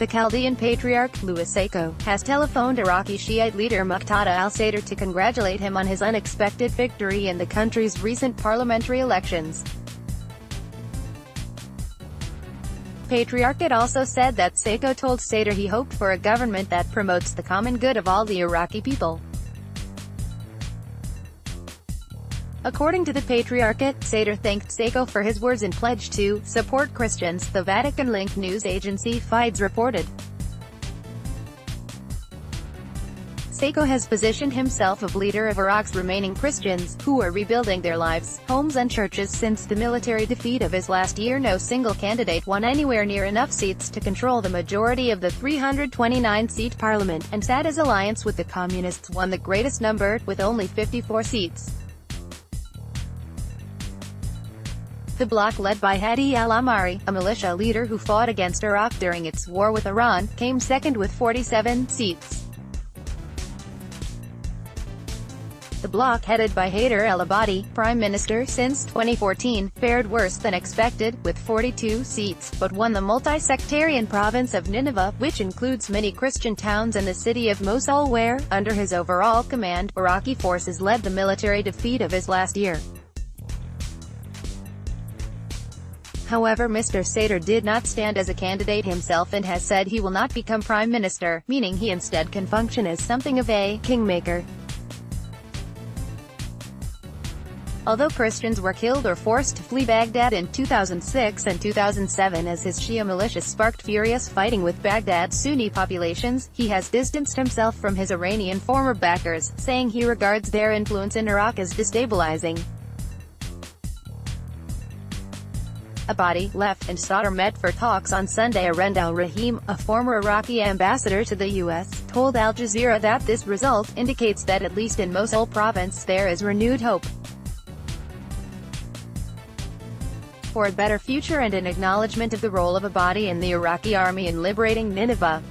The Chaldean Patriarch, Sako, has telephoned Iraqi Shiite leader Muqtada al-Sadr to congratulate him on his unexpected victory in the country's recent parliamentary elections. Patriarchate also said that Sako told Sadr he hoped for a government that promotes the common good of all the Iraqi people. According to the Patriarchate, Sadr thanked Sako for his words and pledge to support Christians, the Vatican-linked news agency Fides reported. Sako has positioned himself as leader of Iraq's remaining Christians, who are rebuilding their lives, homes and churches since the military defeat of his last year. No single candidate won anywhere near enough seats to control the majority of the 329-seat parliament, and Sad's alliance with the Communists won the greatest number, with only 54 seats. The bloc led by Hadi al-Amari, a militia leader who fought against Iraq during its war with Iran, came second with 47 seats. The bloc headed by Haider al-Abadi, prime minister since 2014, fared worse than expected, with 42 seats, but won the multi-sectarian province of Nineveh, which includes many Christian towns and the city of Mosul where, under his overall command, Iraqi forces led the military defeat of his last year. However, Mr. Sadr did not stand as a candidate himself and has said he will not become prime minister, meaning he instead can function as something of a kingmaker. Although Christians were killed or forced to flee Baghdad in 2006 and 2007 as his Shia militia sparked furious fighting with Baghdad's Sunni populations, he has distanced himself from his Iranian former backers, saying he regards their influence in Iraq as destabilizing. Abadi, left, and Sadr met for talks on Sunday. Arend al-Rahim, a former Iraqi ambassador to the U.S., told Al Jazeera that this result indicates that at least in Mosul province there is renewed hope for a better future and an acknowledgement of the role of Abadi in the Iraqi army in liberating Nineveh.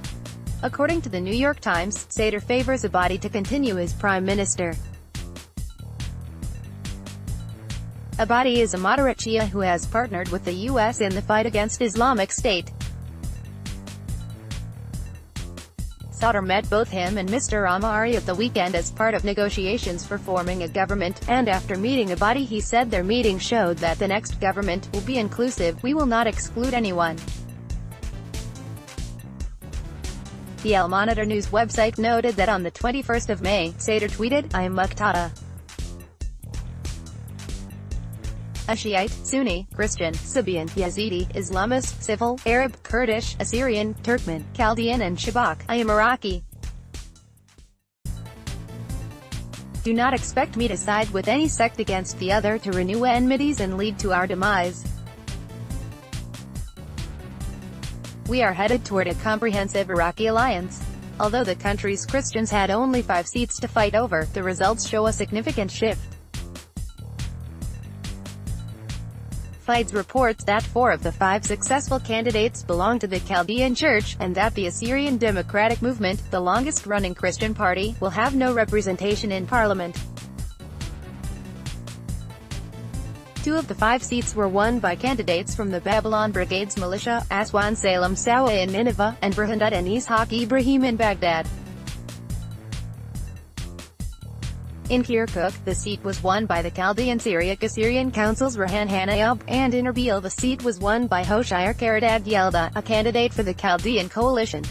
According to the New York Times, Sadr favors Abadi to continue as prime minister. Abadi is a moderate Shia who has partnered with the U.S. in the fight against Islamic State. Sadr met both him and Mr. Amari at the weekend as part of negotiations for forming a government, and after meeting Abadi he said their meeting showed that the next government will be inclusive. We will not exclude anyone. The Al Monitor news website noted that on the 21st of May, Sadr tweeted, "I am Muqtada, a Shiite, Sunni, Christian, Sabian, Yazidi, Islamist, Civil, Arab, Kurdish, Assyrian, Turkmen, Chaldean and Shabak. I am Iraqi. Do not expect me to side with any sect against the other, to renew enmities and lead to our demise. We are headed toward a comprehensive Iraqi alliance." Although the country's Christians had only 5 seats to fight over, the results show a significant shift. Fides reports that 4 of the 5 successful candidates belong to the Chaldean Church, and that the Assyrian Democratic Movement, the longest-running Christian party, will have no representation in parliament. 2 of the 5 seats were won by candidates from the Babylon Brigade's militia, Aswan Salem Sawa in Nineveh, and Burhandud and Ishaq Ibrahim in Baghdad. In Kirkuk, the seat was won by the Chaldean Syriac Assyrian Council's Rahan Hanayab, and in Erbil the seat was won by Hoshire Karadad Yelda, a candidate for the Chaldean coalition.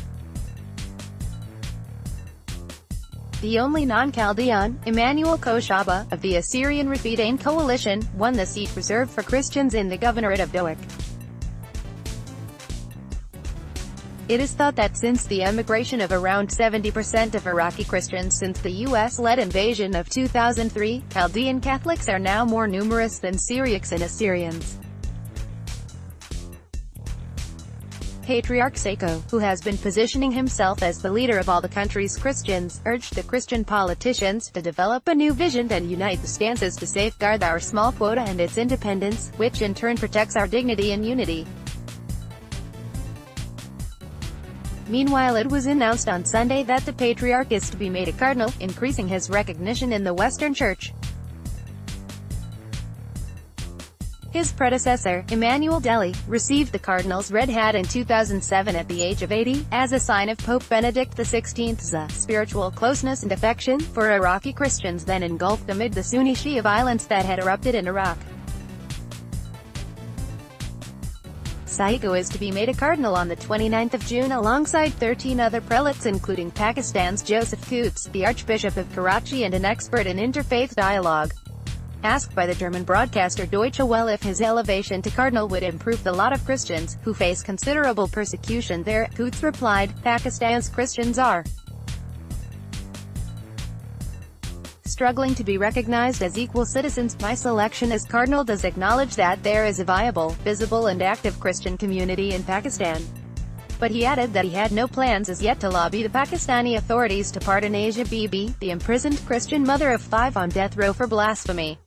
The only non-Chaldean, Emmanuel Koshaba, of the Assyrian Rafidain coalition, won the seat reserved for Christians in the governorate of Dohuk. It is thought that since the emigration of around 70% of Iraqi Christians since the U.S.-led invasion of 2003, Chaldean Catholics are now more numerous than Syriacs and Assyrians. Patriarch Sako, who has been positioning himself as the leader of all the country's Christians, urged the Christian politicians to develop a new vision and unite the stances to safeguard our small quota and its independence, which in turn protects our dignity and unity. Meanwhile, it was announced on Sunday that the Patriarch is to be made a cardinal, increasing his recognition in the Western Church. His predecessor, Emmanuel Delhi, received the cardinal's red hat in 2007 at the age of 80, as a sign of Pope Benedict XVI's spiritual closeness and affection for Iraqi Christians then engulfed amid the Sunni Shia violence that had erupted in Iraq. Sako is to be made a cardinal on the 29th of June alongside 13 other prelates including Pakistan's Joseph Qutb, the Archbishop of Karachi and an expert in interfaith dialogue. Asked by the German broadcaster Deutsche Welle if his elevation to cardinal would improve the lot of Christians, who face considerable persecution there, Qutb replied, "Pakistan's Christians are struggling to be recognized as equal citizens. My selection as cardinal does acknowledge that there is a viable, visible and active Christian community in Pakistan." But he added that he had no plans as yet to lobby the Pakistani authorities to pardon Asia Bibi, the imprisoned Christian mother of 5 on death row for blasphemy.